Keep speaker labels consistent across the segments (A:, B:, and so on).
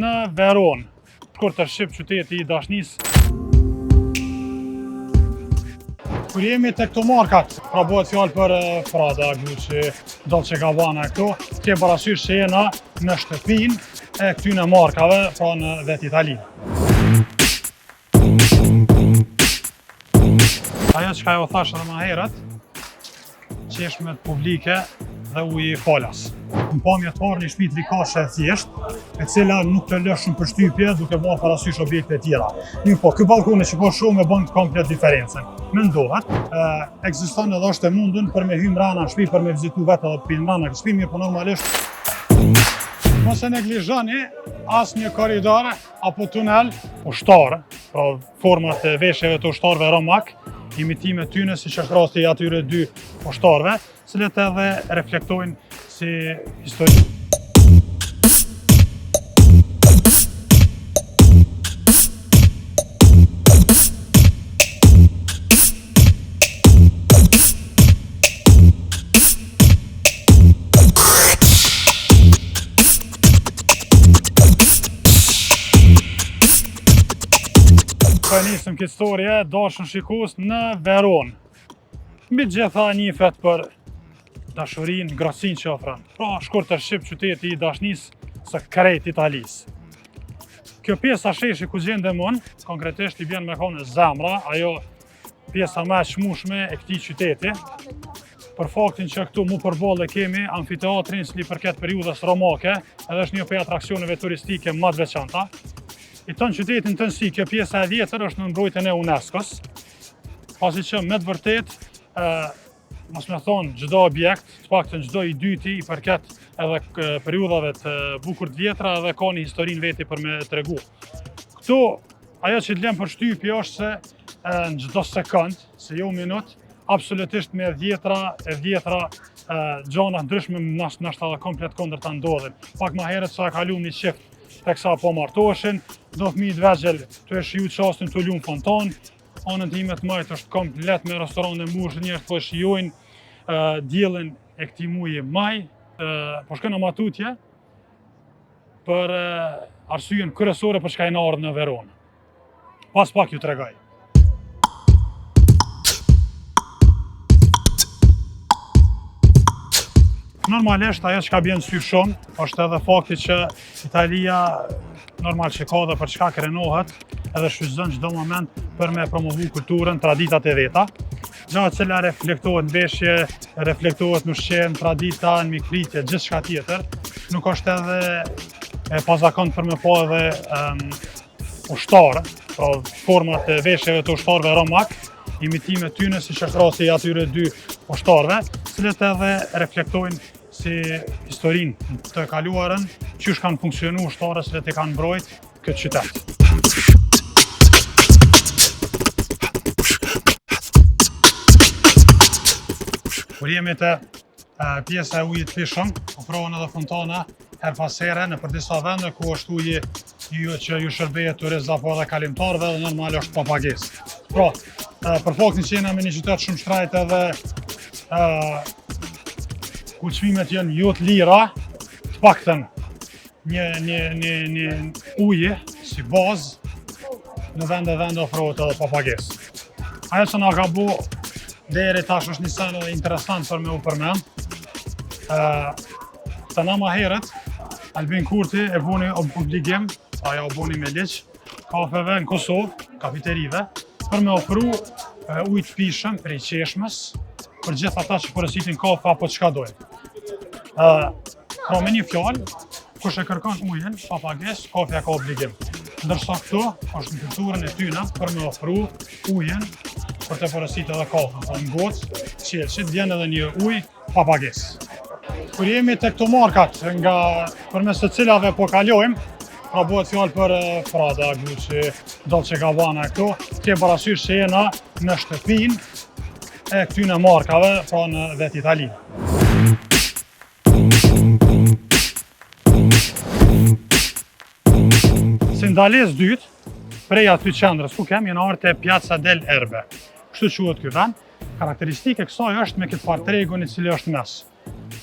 A: në Veronë, shkurtër Shqip, qyteti i dasnisë. Kur jemi të këto markat, pra bëhet fjallë për Prada, Gucci, Dolce & Gabbana këto, ke parasysh që jena në shtëpin e këtyne markave, pra në vet Itali. Ajo që ka jo thash edhe më herët, qeshmet publike dhe uji i falas. Në pamje të parë një shtëpi trikashe e thjesht, e cila nuk të lë shumë përshtypje duke marrë parasysh objekte tjera. Mirë po, ky balkoni që po shoh me bën komplet diferencën. Mendohet, ekziston edhe është e mundun për me hyrë mbrana në shtëpi, për me vizitu vetë edhe për mbrana në shtëpi, mirë po normalisht mos e neglizhoni asnjë korridor apo tunel ushtar, pra format e veshjeve të ushtarëve romak, imitime tyne si që krasti atyre dy ushtarëve, cilët edhe reflektojnë si histori. Po nisëm këtë storje, dashën shikus në Veronë. Mbi gjitha njifet për dashurin, gracinë që ofron. Pra shkurtër Shqip, qyteti i dasnisë së krejt Italisë. Kjo pjesa sheshi ku gjendem unë, konkretisht i bjen me kone zemra, ajo pjesa më e çmueshme e këtij qyteti. Për faktin që këtu mu përballë kemi amfiteatrin cili përket periudhës romake, edhe është një prej atraksioneve turistike më të veçanta. I tonë qytetin të nësi, kjo pjesa e vjetër është në mbrojtjen e UNESCO-s, pasi që me të vërtet, mos me thonë çdo objekt, të paktën çdo i dyti i përket edhe periudhave të bukur të vjetra dhe ka një historinë veti për me tregu. Këtu, ajo që të lem për shtypje është se në çdo sekond, se jo minut, absolutisht me dhjetra gjana ndryshme nashta edhe komplet kundërta ndodhin. Pak më herët sa kalum një qift teksa po martoheshin, do fëmijët vegjël të e shiju qastin të lumë fontan, anën time të majtë është komplet me restorane mbushur, njerëzit po shijojnë diellin e këtij muaji maj, po shkojnë në matutje për arsyeën kryesore për çka jena ardhur në Veronë. Pas pak ju tregoj. Normalisht, ajo që ka bjen sy shumë, është edhe fakti që Italia normal që ka dhe për çka krenohet, edhe shfrytëzon çdo moment për me promovu kulturën, traditat e veta. Gjëra të cila reflektohet në veshje, reflektohet në ushqim, tradita, në mikritje, gjithçka tjetër. Nuk është edhe pazakont për me pa edhe ushtarë, pra format e veshjeve të ushtarëve romak, imitime tyne si që krasti atyre dy ushtarëve, cilët edhe reflektojnë si historinë të kaluarën, qysh kanë funksionu ushtarës që të kanë mbrojt këtë qytet. Kur jemi të pjesa e ujit fishëm, ofrohen edhe fontana her pas here në për disa vende ku është uji që ju shërbehet turist apo edhe kalimtarëve dhe normal është pa pagesë. Pra, për faktin që jena me një qytet shumë shtrajt edhe ku çmimet janë jo të lira, të paktën një uje si bazë në vende ofrohet edhe pa pagesë. Ajo që na ka bu deri tash është një sen edhe interesant për me u përmend. Të na ma herët, Albin Kurti e buni obligim, pra ja u buni me ligj, kafeve në Kosovë, kafeterive, për me ofru ujë të pishëm prej qeshmës, për gjithë ata që porositin kafe apo çka dojnë. Pra me një fjalë, kush e kërkon ujin pa pagesë, kafeja ka obligim. Ndërsa këtu është në kulturën e tyre për me ofru ujin për të porositur edhe kafe, po në gocë, qelçit vjen edhe një ujë pa pagesë. Kur jemi të këto markat, nga përmes të cilave po kalojmë, pra bëhet fjallë për Prada, Gucci, Dolce & Gabbana këto, ke parasysh që jena në shtëpin e këtyne markave, pra në vet Itali. Si ndalesë dytë, prej aty qendrës ku kem, jena ardhur te Piazza del Erbe. Kështu quhet ky vend. Karakteristike kësaj është me këtë fartregun i cili është mes.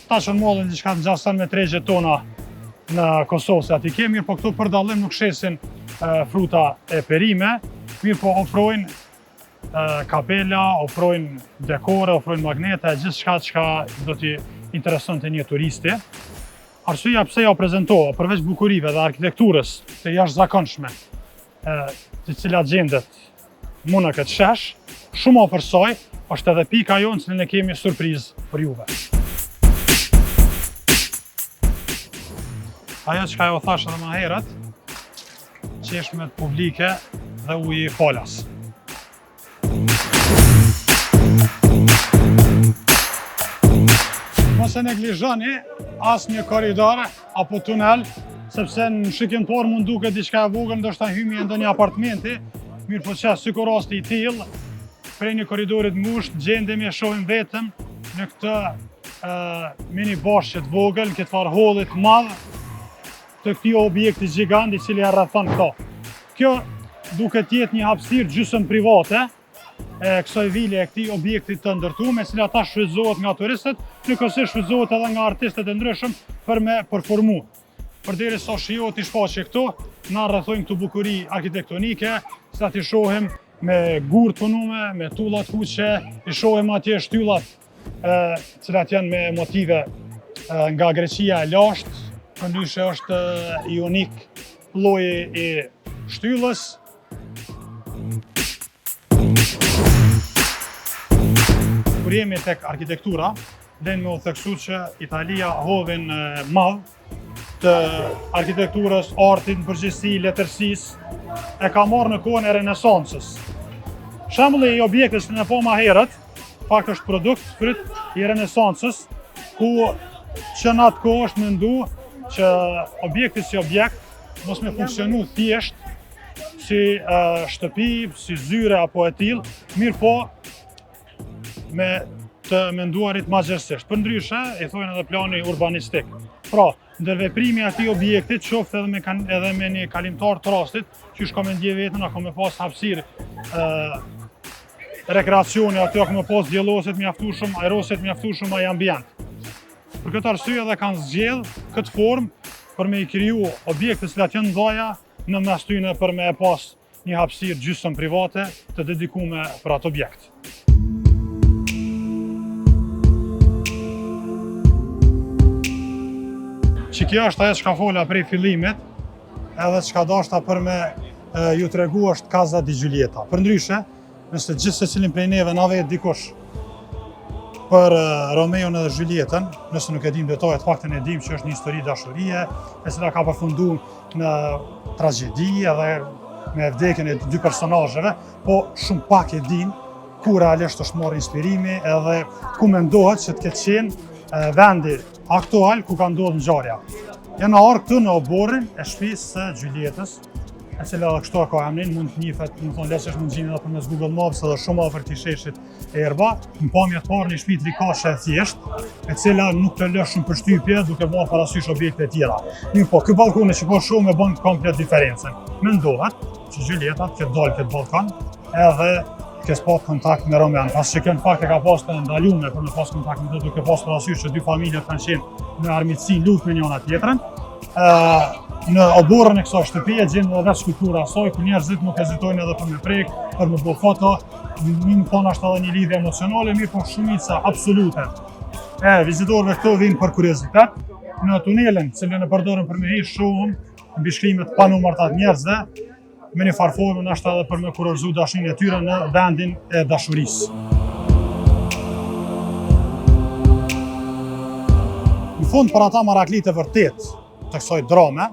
A: Ta që në mollën diçka të gjasën me 3 gjetona në Kosovë se ati kemi, po këtu për dallim nuk shesin fruta e perime, mirë po ofrojnë kapela, ofrojnë dekore, ofrojnë magnete, gjithçka që do t'i intereson të një turisti. Arsyeja pse ja prezentova, përveç bukurive dhe arkitekturës të jashtëzakonshme, të cilat gjendet mu në këtë shesh, shumë afër saj, është edhe pika jonë që ne kemi surprizë për juve. Ajo që ka jo thash edhe më herët, qeshmet publike dhe uji i falas. Mos e neglizhoni asë një koridor apo tunel, sepse në shikjen parë mund duket diçka e vogël, ndoshta hymi në ndonjë apartmenti, mirë po që si kur rasti i tillë, prej një korridorit ngushtë gjendemi e shohim vetëm në këtë mini bashkë të vogël, këtë farë hollit madh të këtij objekti gjigant i cili e rrethon këto. Kjo duket jetë një hapësirë gjysmë private e kësaj vile e këtij objekti të ndërtuar, me cila ta shfrytëzohet nga turistët, njëkohësisht shfrytëzohet edhe nga artistët e ndryshëm për me performu. Përderisa shijohet i shfaqje këtu, na rrethojnë këtu bukuri arkitektonike, sa ti shohim me gurë të punume, me tulla të kuqe, i shohim atje shtyllat, cilat janë me motive nga Greqia e lashtë, përndryshe është i unik lloji i shtyllës. Kur jemi tek arkitektura, vlen me u theksu që Italia hodhin madh të arkitekturës, artit në përgjithësi, letërsisë, e ka marrë në kohën e Renesancës. Shembulli i objektës që ne po më herët, fakt është produkt fryt i Renesancës, ku që në atë kohë është mendu që objekti si objekt mos me funksionu thjesht si shtëpi, si zyre apo e tillë, mirë po me të menduarit magjërsisht. Përndryshe, i thojnë edhe plani urbanistik. Pra, ndërveprimi atij objektit qoftë edhe me një kalimtar të rastit, që shko me ndje vetën, ako me pas hapësirë rekreacioni, aty ako me pas djelloset mjaftueshëm, aeroset mjaftueshëm ai ambient. Për këtë arsye edhe kanë zgjedh këtë formë për me i kriju objekte që janë ndaja në mes tyre për me pas një hapësirë gjysmë private të dedikuar për atë objekt. Që kjo është ajo që ka fola prej fillimit, edhe që ka dashta për me ju tregu është Casa di Giulietta. Përndryshe, nëse gjithë secilin prej neve na vet dikush për Romeon edhe Juliettën, nëse nuk e dim detajet, faktën e dim që është një histori dashurie, e cila ka përfunduar në tragjedi edhe me vdekjen e dy personazheve, po shumë pak e din ku realisht është marrë inspirimi edhe ku mendohet që të ketë qenë vendi aktual ku ka ndodhur ngjarja. Janë ardhur këtu në oborrin e shtëpisë së Juliettës, e cila edhe kështu ka emrin, mund të njihet, do të thonë lehtësisht mund gjeni edhe përmes Google Maps edhe shumë afër këtij sheshit e erba, në pamje të parë një shtëpi trikashe e thjeshtë, e cila nuk të lë shumë përshtypje duke marrë parasysh objekte të tjera. Mirë po, ky ballkon që po shohim e bën komplet diferencën. Mendohet që Julietta të dalë këtë ballkon edhe ke pas kontakt me Romeon, pasi që në fakt e ka pas të ndaluar për me pas kontakt me të, duke pas parasysh që dy familjet kanë qenë në armiqësi luftë me njëra tjetrën. Në oborrën e kësaj shtëpie gjen edhe skulptura e saj, ku njerëzit nuk hezitojnë edhe për me prek, për me bë foto, më thonë është edhe një lidhje emocionale, mirë po shumica absolute e vizitorëve këtu vinë për kuriozitet. Në tunelin, cilën e përdoren për me hiq, shohim mbishkrimet pa numërta të njerëzve, me një farformë nështë edhe për me kurorzu dashurinë e tyre në vendin e dashurisë. Në fund, për ata maraklit e vërtet të kësaj drame,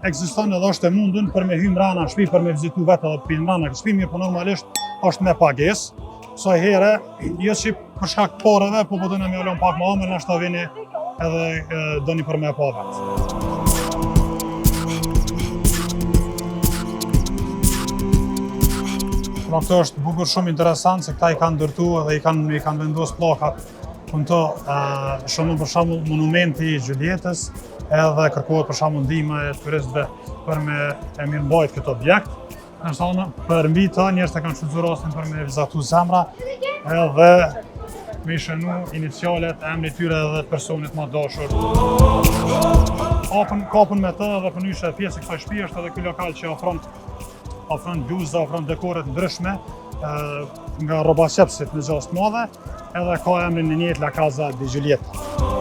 A: ekziston edhe është e mundun për me hymë rana në shtëpi, për me vizitu vetë edhe pinë rana në shtëpi, mirë po normalisht është me pagesë. Kësaj here, jo që për shkak të parave, po do në me olon pak më ëmër, nështë ta vini edhe doni për me pa vetë. Këtë është bukur shumë interesant se këta i kanë ndërtu dhe i kanë vendos plakat këto shumë për shembull monumenti i Juliettës, edhe kërkohet për shembull ndihma e turistëve për me e mirëmbajtur këtë objekt. Nërsa për mbi të njerëzit kanë shfrytzuar rastin për me vizatu zemra edhe me shënu inicialet e emrit tyre dhe personit më dashur. kapën me të dhe përnyshe pjesë e kësaj shtëpie është edhe ky lokal që ofron bluza, ofron dekore të ndryshme nga rroba qepsit në gjastë madhe, edhe ka emrin e njëjtë La Casa di Giulietta.